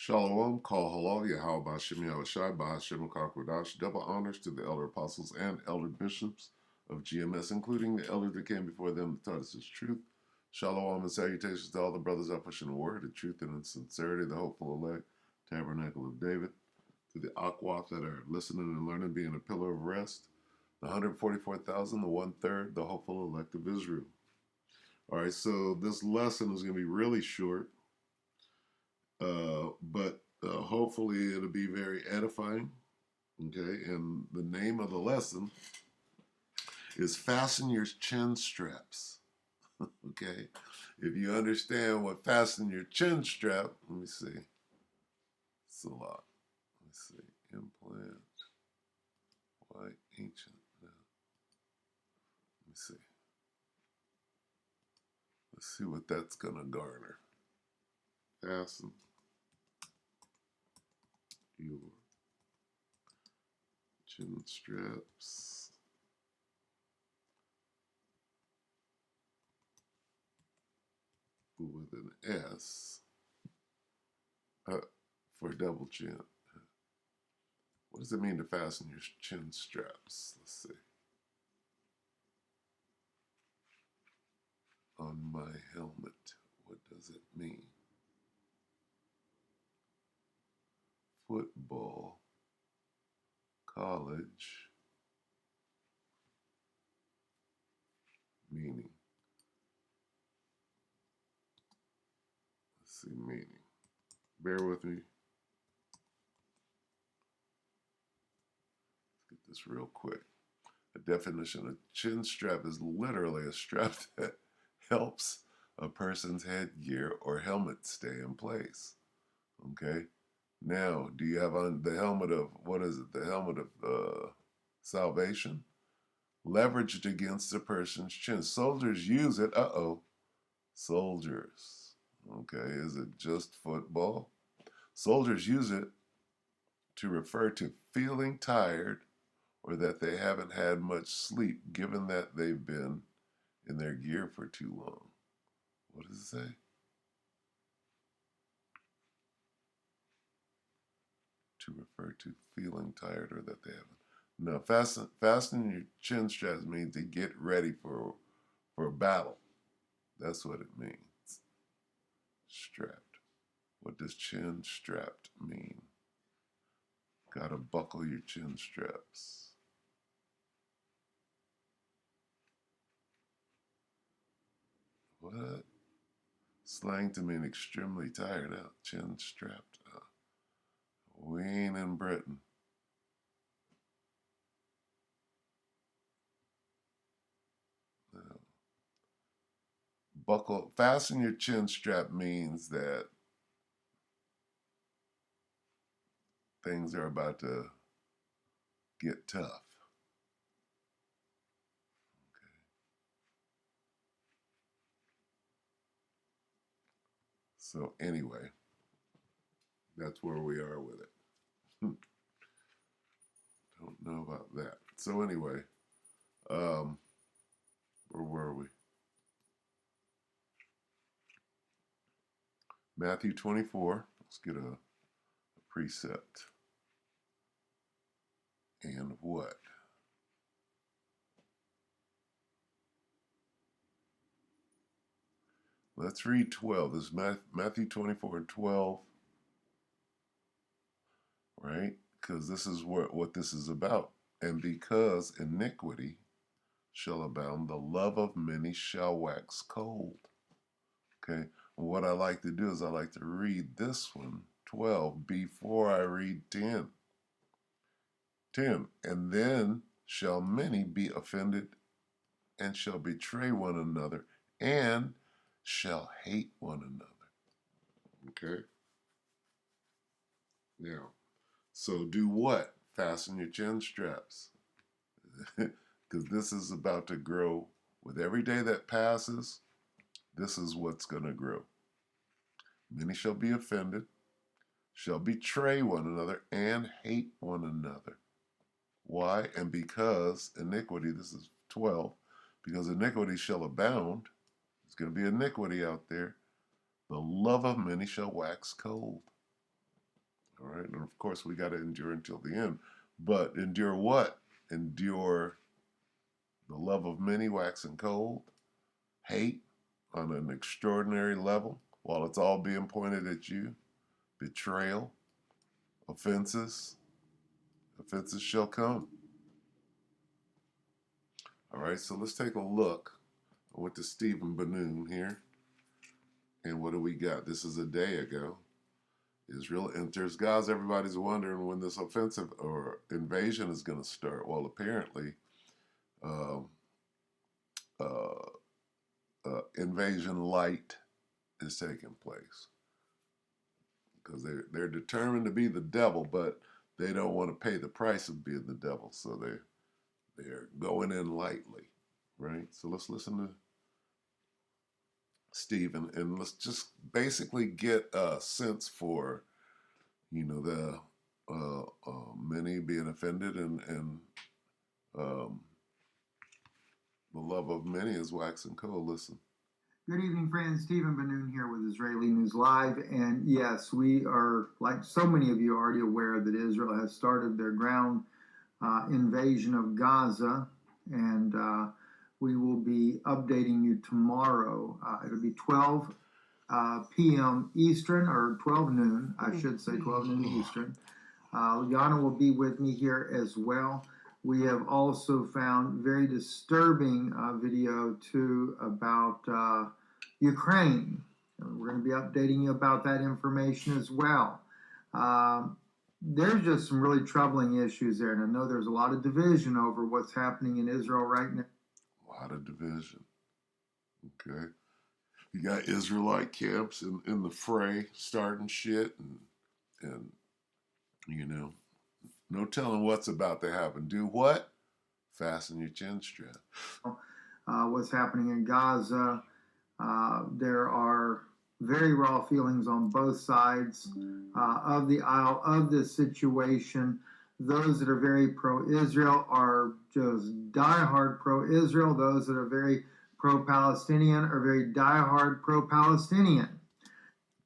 Shalom, Kol Halal, Yahweh Ba'ashem Yahushai, Ba'ashem Kakwadash. Double honors to the elder apostles and elder bishops of GMS, including the elders that came before them that taught us his truth. Shalom and salutations to all the brothers out pushing the word, the truth, and the sincerity, the hopeful elect, tabernacle of David. To the Akwaf that are listening and learning, being a pillar of rest. The 144,000, the 1/3, the hopeful elect of Israel. All right, so this lesson is going to be really short. But hopefully it'll be very edifying. Okay, and the name of the lesson is Fasten Your Chin Straps. Okay, if you understand what fasten your chin strap, let me see. It's a lot. Let me see. Implant. White ancient. No. Let me see. Let's see what that's going to garner. Fasten your chin straps with an S for double chin. What does it mean to fasten your chin straps? Let's see. On my helmet, what does it mean? Football, college, meaning. Let's see, meaning. Bear with me. Let's get this real quick. A definition: a chin strap is literally a strap that helps a person's headgear or helmet stay in place. Okay? Now, do you have on the helmet of, what is it? The helmet of salvation? Leveraged against a person's chin. Soldiers use it. Soldiers. Okay, is it just football? Soldiers use it to refer to feeling tired or that they haven't had much sleep, given that they've been in their gear for too long. What does it say? To refer to feeling tired or that they haven't. No, fastening your chin straps means to get ready for a battle. That's what it means. Strapped. What does chin strapped mean? Gotta buckle your chin straps. What? Slang to mean extremely tired out, chin strapped out. We ain't in Britain. No. Fasten your chin strap means that things are about to get tough. Okay. So anyway, that's where we are with it. Don't know about that. So anyway, where were we? Matthew 24. Let's get a precept. And what? Let's read 12. This is Matthew 24 and 12. Right? Because this is what this is about. And because iniquity shall abound, the love of many shall wax cold. Okay? And what I like to do is I like to read this one, 12, before I read 10. 10. And then shall many be offended and shall betray one another and shall hate one another. Okay? Now, so do what? Fasten your chin straps. Because this is about to grow. With every day that passes, this is what's going to grow. Many shall be offended, shall betray one another, and hate one another. Why? And because iniquity, this is 12, because iniquity shall abound, there's going to be iniquity out there, the love of many shall wax cold. All right. And of course, we got to endure until the end. But endure what? Endure the love of many waxing cold, hate on an extraordinary level while it's all being pointed at you, betrayal, offenses. Offenses shall come. All right, so let's take a look. I went to Stephen Banoon here. And what do we got? This is a day ago. Israel enters Gaza. Everybody's wondering when this offensive or invasion is going to start. Well, apparently, uh, invasion light is taking place because they're determined to be the devil, but they don't want to pay the price of being the devil, so they're going in lightly, right? So let's listen to Stephen, and let's just basically get a sense for, the many being offended, and um, the love of many is waxing cold. Listen. Good evening, friends. Stephen Banoon here with Israeli News Live. And yes, we are, like so many of you, already aware that Israel has started their ground invasion of Gaza. And we will be updating you tomorrow. It'll be 12 p.m. Eastern, or 12 noon, I should say 12 noon Eastern. Yana will be with me here as well. We have also found very disturbing video too about Ukraine. We're going to be updating you about that information as well. There's just some really troubling issues there, and I know there's a lot of division over what's happening in Israel right now. A lot of division. Okay. You got Israelite camps in the fray starting shit, and no telling what's about to happen. Do what? Fasten your chin strap. What's happening in Gaza. There are very raw feelings on both sides of the aisle of this situation. Those that are very pro-Israel are just diehard pro-Israel. Those that are very pro-Palestinian are very diehard pro-Palestinian.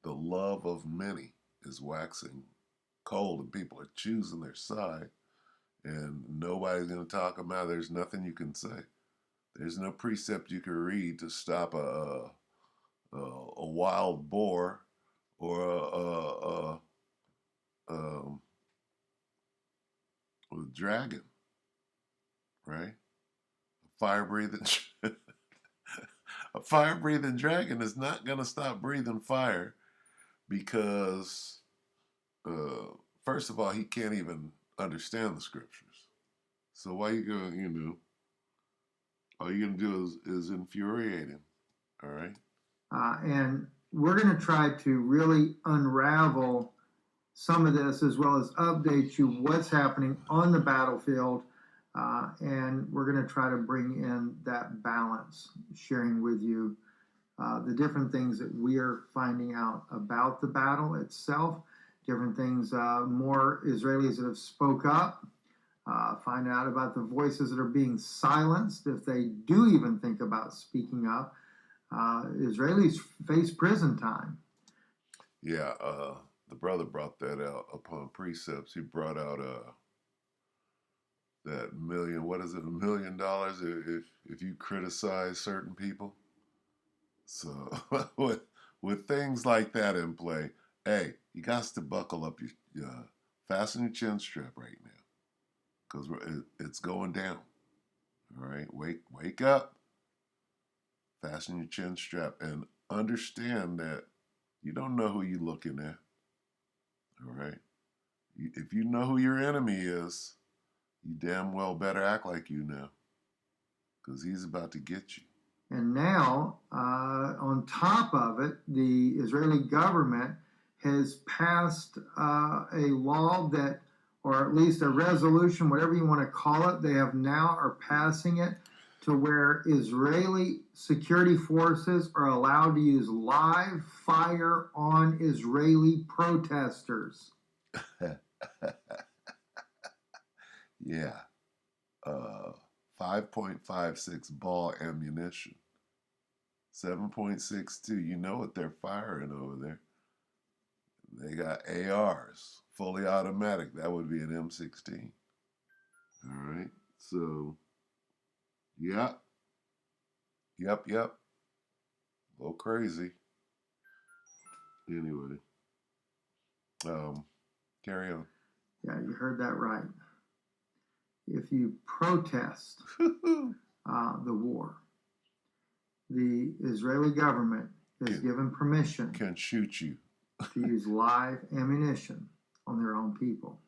The love of many is waxing cold, and people are choosing their side, and nobody's going to talk them out. There's nothing you can say. There's no precept you can read to stop a wild boar or a dragon, right? A fire-breathing a fire-breathing dragon is not going to stop breathing fire because, first of all, he can't even understand the scriptures. So why you going, all you're going to do is infuriate him, all right? And we're going to try to really unravel some of this, as well as update you what's happening on the battlefield. And we're going to try to bring in that balance, sharing with you the different things that we are finding out about the battle itself, different things, more Israelis that have spoke up, find out about the voices that are being silenced if they do even think about speaking up. Israelis face prison time. Yeah, the brother brought that out upon precepts. He brought out that million. What is it? $1 million if you criticize certain people. So with things like that in play, hey, you got to buckle up your fasten your chin strap right now, because it's going down. All right, wake up, fasten your chin strap, and understand that you don't know who you're looking at. All right, if you know who your enemy is, you damn well better act like you know, because he's about to get you. And now, on top of it, the Israeli government has passed a law that, or at least a resolution, whatever you want to call it, they have now are passing it to where Israeli security forces are allowed to use live fire on Israeli protesters. Yeah. 5.56 ball ammunition. 7.62. You know what they're firing over there. They got ARs, fully automatic. That would be an M16. All right. So, yep. Yep. A little crazy. Anyway, carry on. Yeah, you heard that right. If you protest the war, the Israeli government is given permission can shoot you to use live ammunition on their own people.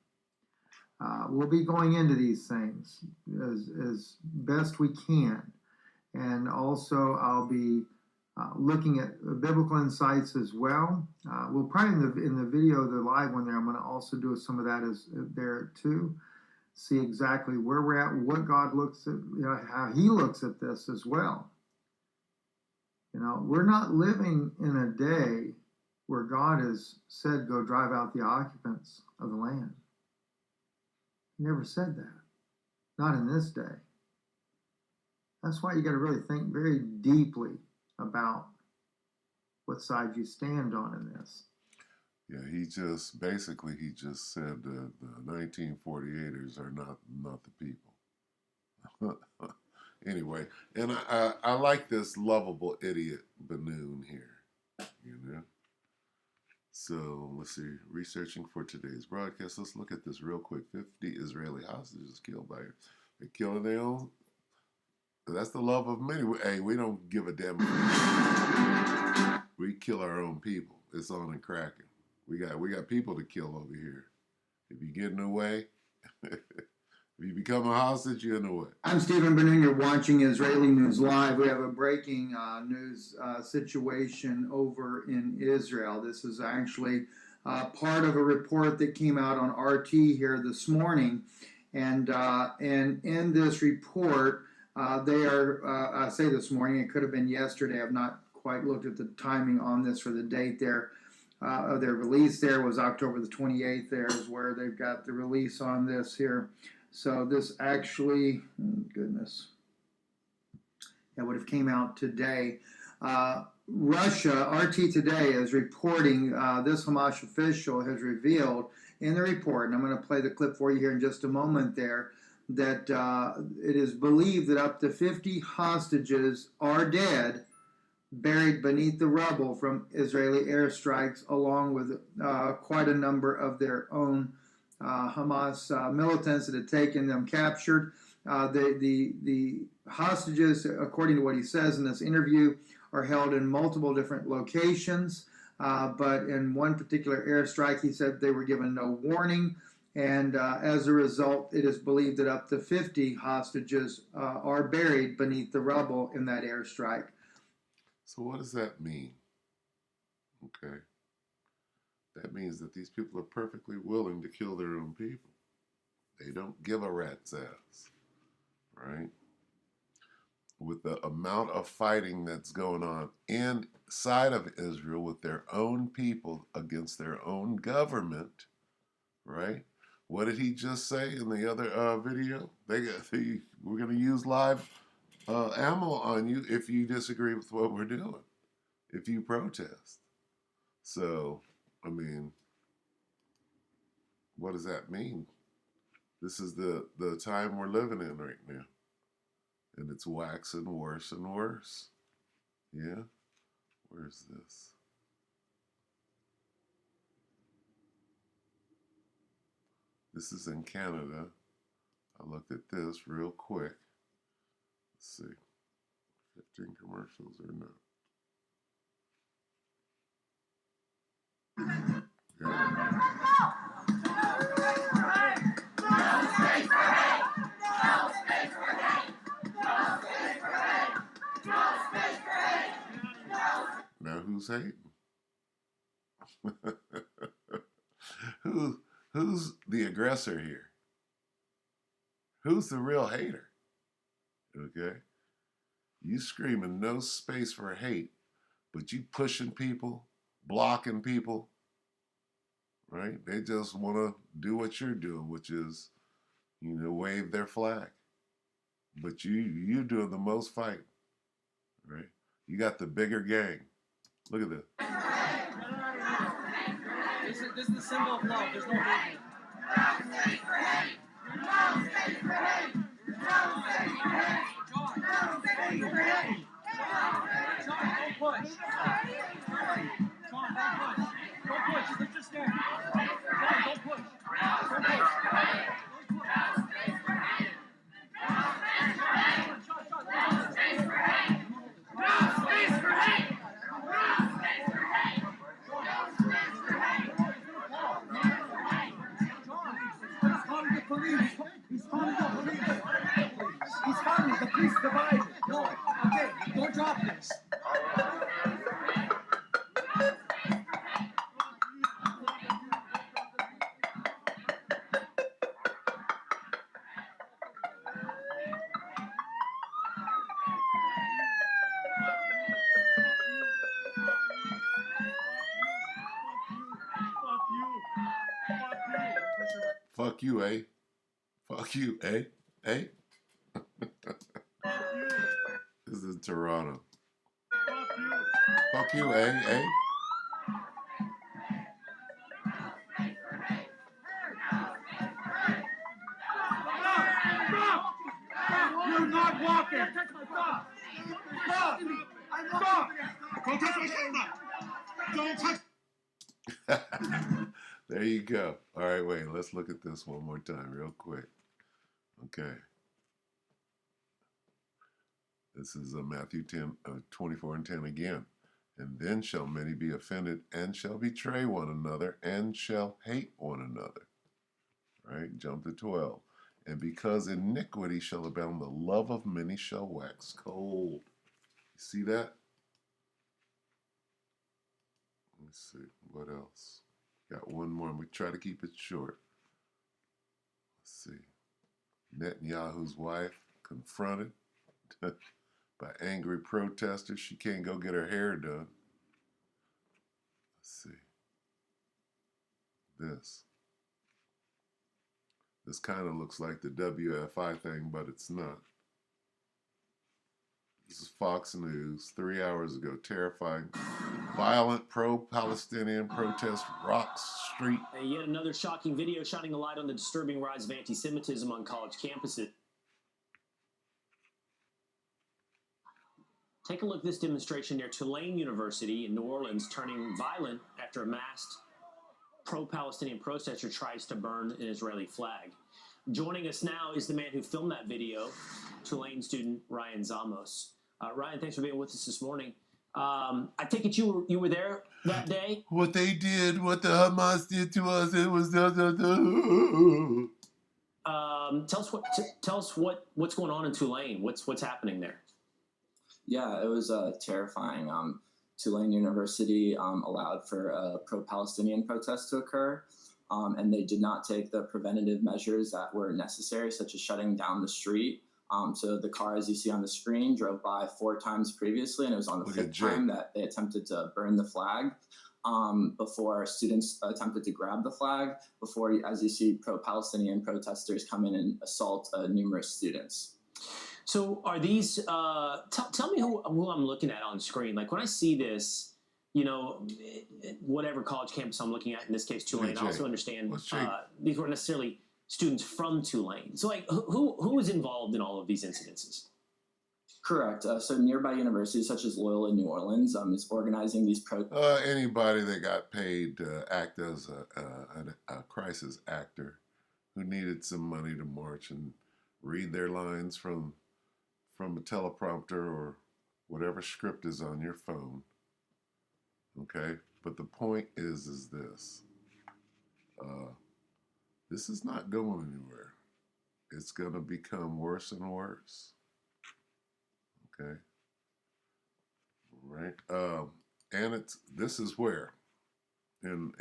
We'll be going into these things as best we can, and also I'll be looking at biblical insights as well. We'll probably in the video, the live one there, I'm going to also do some of that as there too. See exactly where we're at, what God looks at, how He looks at this as well. We're not living in a day where God has said, go drive out the occupants of the land. He never said that. Not in this day. That's why you got to really think very deeply about what side you stand on in this. Yeah, he just said the 1948ers are not the people. Anyway, and I like this lovable idiot Banoon here, So let's see. Researching for today's broadcast. Let's look at this real quick. 50 Israeli hostages killed by they're killing their own. That's the love of many. Hey, we don't give a damn. We kill our own people. It's on and cracking. We got people to kill over here. If you get in the way, if you become a hostage, you're in the way. I'm Stephen Benoon. You're watching Israeli News Live. We have a breaking news situation over in Israel. This is actually part of a report that came out on RT here this morning. And in this report, they are, I say this morning, it could have been yesterday. I've not quite looked at the timing on this for the date there. Of their release there was October the 28th. There is where they've got the release on this here. So this actually, goodness, that would have came out today. Russia, RT Today is reporting, this Hamas official has revealed in the report, and I'm going to play the clip for you here in just a moment there, that it is believed that up to 50 hostages are dead, buried beneath the rubble from Israeli airstrikes, along with quite a number of their own Hamas militants that had taken them captured. The hostages, according to what he says in this interview, are held in multiple different locations, but in one particular airstrike, he said they were given no warning, and as a result, it is believed that up to 50 hostages are buried beneath the rubble in that airstrike. So what does that mean? Okay. That means that these people are perfectly willing to kill their own people. They don't give a rat's ass, right? With the amount of fighting that's going on inside of Israel with their own people against their own government, right? What did he just say in the other video? We're going to use live ammo on you if you disagree with what we're doing, if you protest. So, I mean, what does that mean? This is the time we're living in right now. And it's waxing worse and worse. Yeah? Where's this? This is in Canada. I looked at this real quick. Let's see. 15 commercials or not. Now who's hating? Who's the aggressor here? Who's the real hater? Okay? You screaming no space for hate, but you pushing people, blocking people, right? They just want to do what you're doing, which is, wave their flag. But you doing the most fighting, right? You got the bigger gang. Look at this. This is the symbol of love. There's no hate here. John, don't push. John, don't push. Don't push. Let's just stand. John, don't push. Don't push. He's calling the police. He's calling the police divided. No, okay, don't drop this. Fuck you, eh? Fuck you, eh? Eh? This is Toronto. Fuck you, eh? Eh? You're not walking. Stop. Stop. Stop. Don't touch my camera. Don't touch. There you go. All right, wait. Let's look at this one more time real quick. Okay. This is Matthew 10, 24 and 10 again. And then shall many be offended and shall betray one another and shall hate one another. Right? Jump to 12. And because iniquity shall abound, the love of many shall wax cold. You see that? Let's see. What else? Got one more. We try to keep it short. Let's see. Netanyahu's wife confronted by angry protesters. She can't go get her hair done. Let's see. This kind of looks like the WFI thing, but it's not. This is Fox News, 3 hours ago. Terrifying. Violent pro-Palestinian protest rocks street. Yet another shocking video shining a light on the disturbing rise of anti-Semitism on college campuses. Take a look at this demonstration near Tulane University in New Orleans, turning violent after a masked pro-Palestinian protester tries to burn an Israeli flag. Joining us now is the man who filmed that video, Tulane student Ryan Zamos. Ryan, thanks for being with us this morning. I take it you were there that day? What they did, what the Hamas did to us, it was Tell us what's going on in Tulane. What's happening there? Yeah, it was terrifying. Tulane University allowed for a pro-Palestinian protest to occur, and they did not take the preventative measures that were necessary, such as shutting down the street. So the car, as you see on the screen, drove by 4 times previously, and it was on the 5th time that they attempted to burn the flag before students attempted to grab the flag, before, as you see, pro-Palestinian protesters come in and assault numerous students. So are these, tell me who I'm looking at on screen. Like when I see this, you know, whatever college campus I'm looking at, in this case Tulane, I also understand these weren't necessarily students from Tulane. So like who is involved in all of these incidences? Correct. So nearby universities such as Loyola New Orleans is organizing these protests. Anybody that got paid to act as a crisis actor who needed some money to march and read their lines from a teleprompter or whatever script is on your phone. Okay? But the point is this. This is not going anywhere. It's going to become worse and worse. Okay? Right? And this is where? In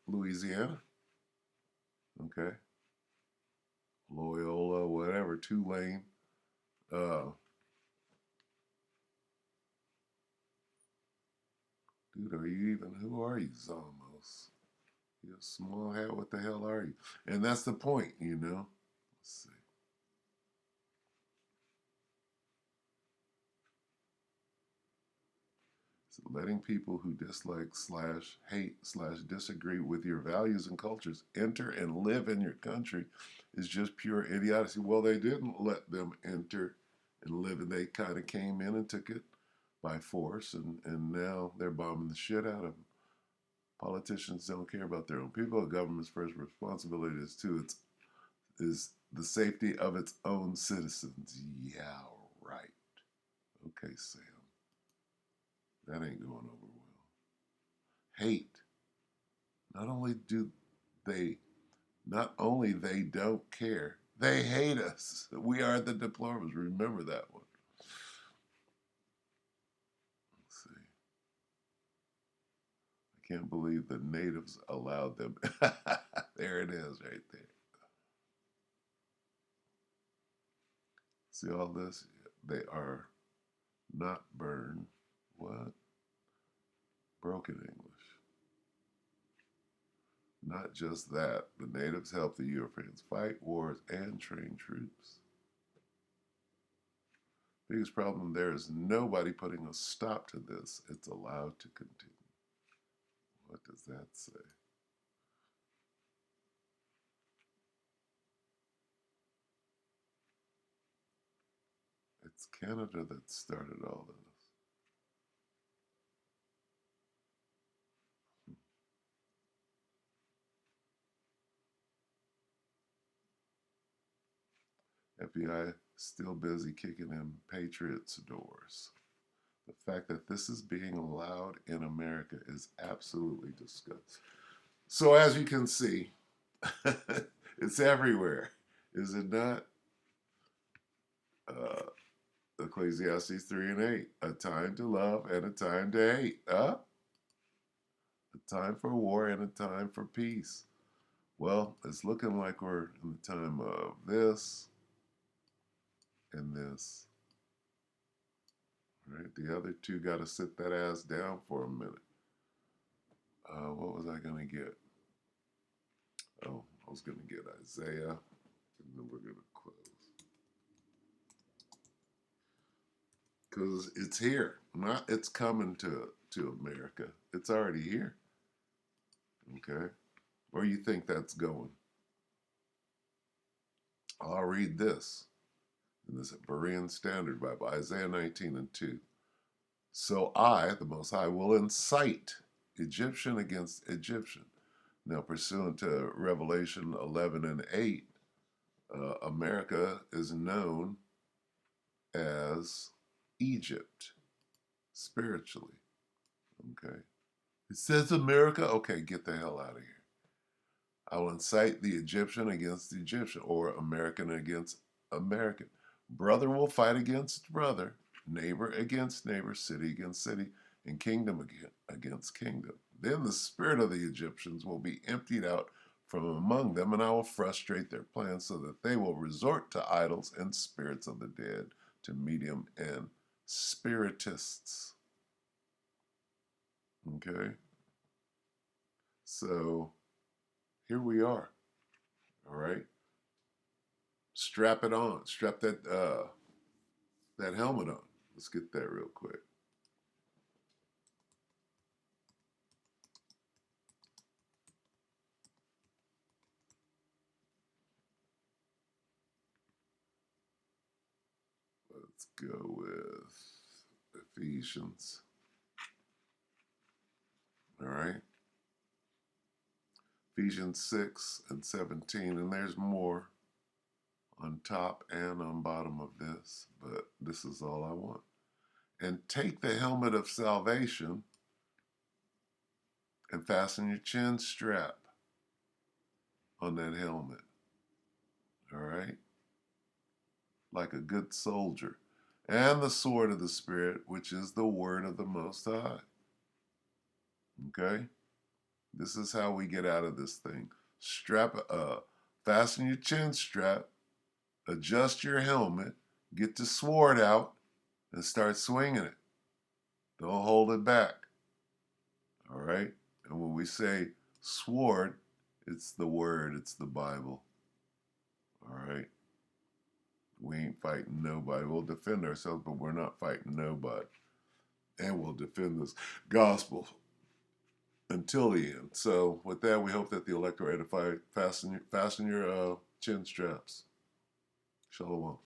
Louisiana. Okay? Loyola, whatever, Tulane. Dude, who are you, Zamos? You're a small hat, what the hell are you? And that's the point, you know? Let's see. letting people who dislike slash hate slash disagree with your values and cultures enter and live in your country is just pure idiocy. Well, they didn't let them enter and live, and they kind of came in and took it by force, and now they're bombing the shit out of them. Politicians don't care about their own people. The government's first responsibility is the safety of its own citizens. Yeah, right. Okay, Sam. That ain't going over well. Hate. Not only they don't care, they hate us. We are the deplorables. Remember that one. Let's see. I can't believe the natives allowed them. There it is right there. See all this? They are not burned. What? Broken English. Not just that, the natives helped the Europeans fight wars and train troops. Biggest problem there is nobody putting a stop to this. It's allowed to continue. What does that say? It's Canada that started all of this. FBI still busy kicking in patriots' doors. The fact that this is being allowed in America is absolutely disgusting. So as you can see, it's everywhere, is it not? Ecclesiastes 3 and 8, a time to love and a time to hate. A time for war and a time for peace. Well, it's looking like we're in the time of this and this. All right, the other two got to sit that ass down for a minute. What was I going to get? Oh, I was going to get Isaiah, and then we're going to close. Because it's here. It's coming to America. It's already here. Okay? Where you think that's going? I'll read this in this Berean Standard Bible, Isaiah 19 and 2. So I, the Most High, will incite Egyptian against Egyptian. Now, pursuant to Revelation 11 and 8, America is known as Egypt, spiritually. Okay? It says America? Okay, get the hell out of here. I will incite the Egyptian against the Egyptian, or American against American. Brother will fight against brother, neighbor against neighbor, city against city, and kingdom against kingdom. Then the spirit of the Egyptians will be emptied out from among them, and I will frustrate their plans so that they will resort to idols and spirits of the dead, to medium and spiritists. Okay? So, here we are. All right? Strap it on. Strap that helmet on. Let's get that real quick. Let's go with Ephesians. All right. Ephesians 6 and 17. And there's more on top and on bottom of this, but this is all I want. And take the helmet of salvation and fasten your chin strap on that helmet. All right? Like a good soldier. And the sword of the Spirit, which is the word of the Most High. Okay? This is how we get out of this thing. Fasten your chin strap, adjust your helmet, get the sword out, and start swinging it. Don't hold it back. All right? And when we say sword, it's the word, it's the Bible. All right? We ain't fighting nobody. We'll defend ourselves, but we're not fighting nobody. and will defend this gospel until the end. So with that, we hope that the elect are edified. Fasten your chin straps. Shalom.